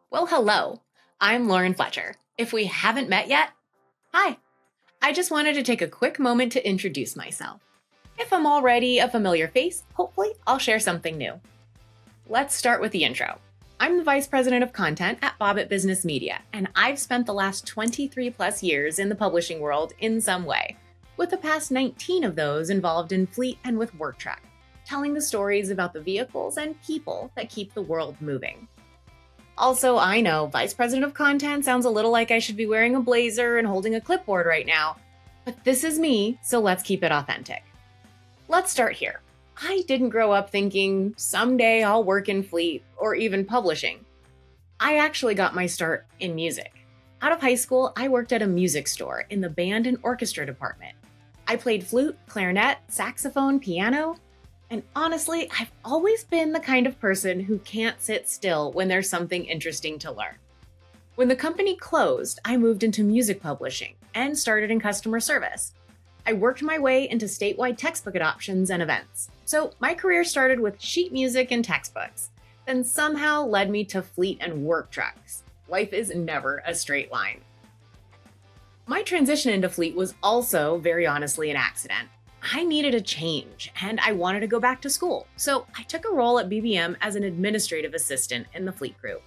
Well, hello. I'm Lauren Fletcher. If we haven't met yet, hi. I just wanted to take a quick moment to introduce myself. If I'm already a familiar face, hopefully I'll share something new. Let's start with the intro. I'm the Vice President of Content at Bobit Business Media, and I've spent the last 23 plus years in the publishing world in some way, with the past 19 of those involved in fleet and with work truck, telling the stories about the vehicles and people that keep the world moving. Also, I know Vice President of Content sounds a little like I should be wearing a blazer and holding a clipboard right now, but this is me, so let's keep it authentic. Let's start here. I didn't grow up thinking someday I'll work in fleet or even publishing. I actually got my start in music. Out of high school, I worked at a music store in the band and orchestra department. I played flute, clarinet, saxophone, piano, and honestly, I've always been the kind of person who can't sit still when there's something interesting to learn. When the company closed, I moved into music publishing and started in customer service. I worked my way into statewide textbook adoptions and events. So my career started with sheet music and textbooks, then somehow led me to fleet and work trucks. Life is never a straight line. My transition into fleet was also, very honestly, an accident. I needed a change and I wanted to go back to school. So I took a role at BBM as an administrative assistant in the fleet group.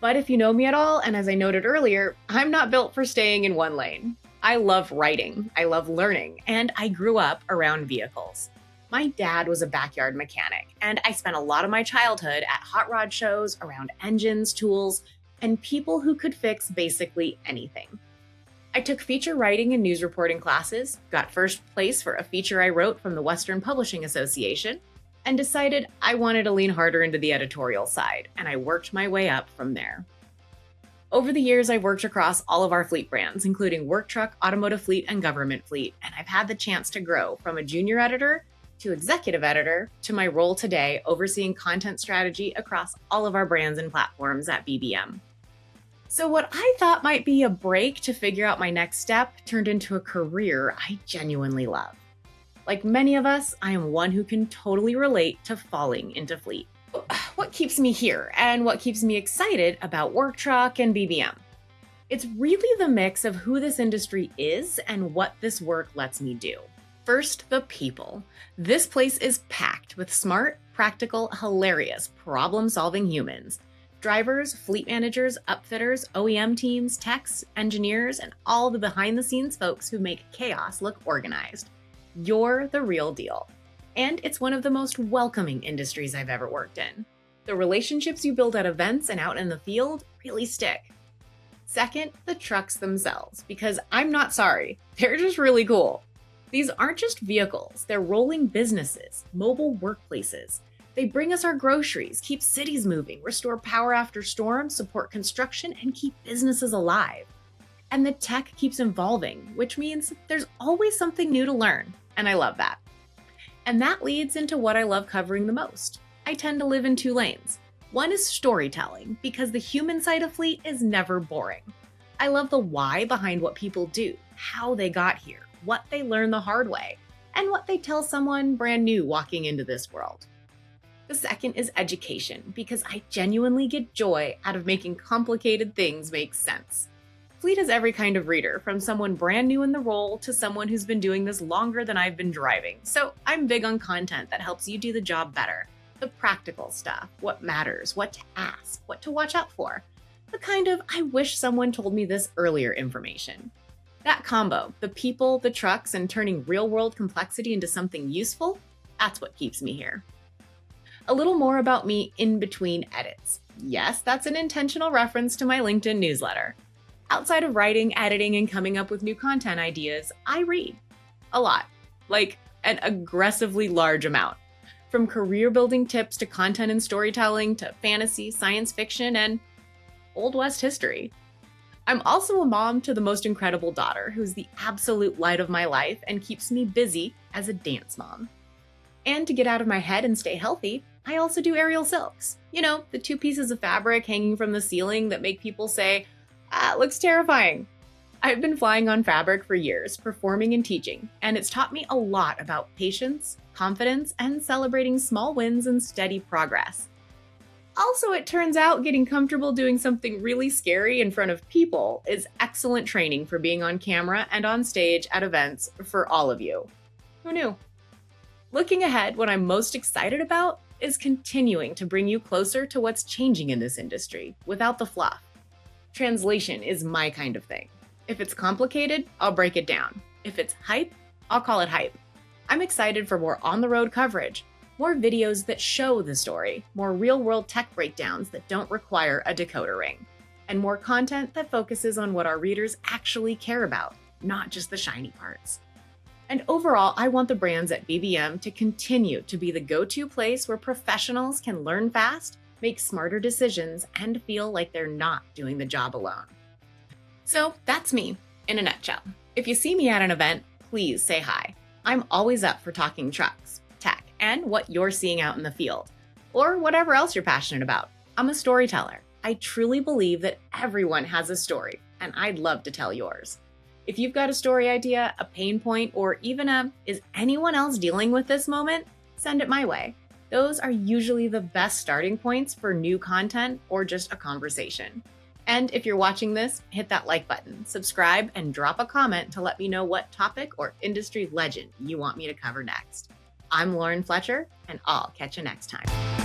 But if you know me at all, and as I noted earlier, I'm not built for staying in one lane. I love writing, I love learning, and I grew up around vehicles. My dad was a backyard mechanic, and I spent a lot of my childhood at hot rod shows around engines, tools, and people who could fix basically anything. I took feature writing and news reporting classes, got first place for a feature I wrote from the Western Publishing Association, and decided I wanted to lean harder into the editorial side, and I worked my way up from there. Over the years, I've worked across all of our fleet brands, including work truck, automotive fleet, and government fleet, and I've had the chance to grow from a junior editor to executive editor to my role today overseeing content strategy across all of our brands and platforms at BBM. So what I thought might be a break to figure out my next step turned into a career I genuinely love. Like many of us, I am one who can totally relate to falling into fleet. What keeps me here and what keeps me excited about work truck and BBM? It's really the mix of who this industry is and what this work lets me do. First, the people. This place is packed with smart, practical, hilarious, problem-solving humans. Drivers, fleet managers, upfitters, OEM teams, techs, engineers, and all the behind-the-scenes folks who make chaos look organized. You're the real deal. And it's one of the most welcoming industries I've ever worked in. The relationships you build at events and out in the field really stick. Second, the trucks themselves, because I'm not sorry, they're just really cool. These aren't just vehicles, they're rolling businesses, mobile workplaces. They bring us our groceries, keep cities moving, restore power after storms, support construction, and keep businesses alive. And the tech keeps evolving, which means there's always something new to learn, and I love that. And that leads into what I love covering the most. I tend to live in two lanes. One is storytelling, because the human side of fleet is never boring. I love the why behind what people do, how they got here, what they learn the hard way, and what they tell someone brand new walking into this world. The second is education, because I genuinely get joy out of making complicated things make sense. Fleet is every kind of reader, from someone brand new in the role to someone who's been doing this longer than I've been driving. So I'm big on content that helps you do the job better. The practical stuff, what matters, what to ask, what to watch out for. The kind of, I wish someone told me this earlier information. That combo, the people, the trucks, and turning real-world complexity into something useful, that's what keeps me here. A little more about me in between edits. Yes, that's an intentional reference to my LinkedIn newsletter. Outside of writing, editing, and coming up with new content ideas, I read. A lot. Like an aggressively large amount. From career-building tips to content and storytelling to fantasy, science fiction, and Old West history. I'm also a mom to the most incredible daughter who's the absolute light of my life and keeps me busy as a dance mom. And to get out of my head and stay healthy, I also do aerial silks. You know, the 2 pieces of fabric hanging from the ceiling that make people say, it looks terrifying. I've been flying on fabric for years, performing and teaching, and it's taught me a lot about patience, confidence, and celebrating small wins and steady progress. Also, it turns out getting comfortable doing something really scary in front of people is excellent training for being on camera and on stage at events for all of you. Who knew? Looking ahead, what I'm most excited about is continuing to bring you closer to what's changing in this industry without the fluff. Translation is my kind of thing. If it's complicated, I'll break it down. If it's hype, I'll call it hype. I'm excited for more on-the-road coverage, more videos that show the story, more real-world tech breakdowns that don't require a decoder ring, and more content that focuses on what our readers actually care about, not just the shiny parts. And overall, I want the brands at BBM to continue to be the go-to place where professionals can learn fast, make smarter decisions, and feel like they're not doing the job alone. So that's me, in a nutshell. If you see me at an event, please say hi. I'm always up for talking trucks, tech, and what you're seeing out in the field, or whatever else you're passionate about. I'm a storyteller. I truly believe that everyone has a story, and I'd love to tell yours. If you've got a story idea, a pain point, or even is anyone else dealing with this moment, send it my way. Those are usually the best starting points for new content or just a conversation. And if you're watching this, hit that like button, subscribe, and drop a comment to let me know what topic or industry legend you want me to cover next. I'm Lauren Fletcher, and I'll catch you next time.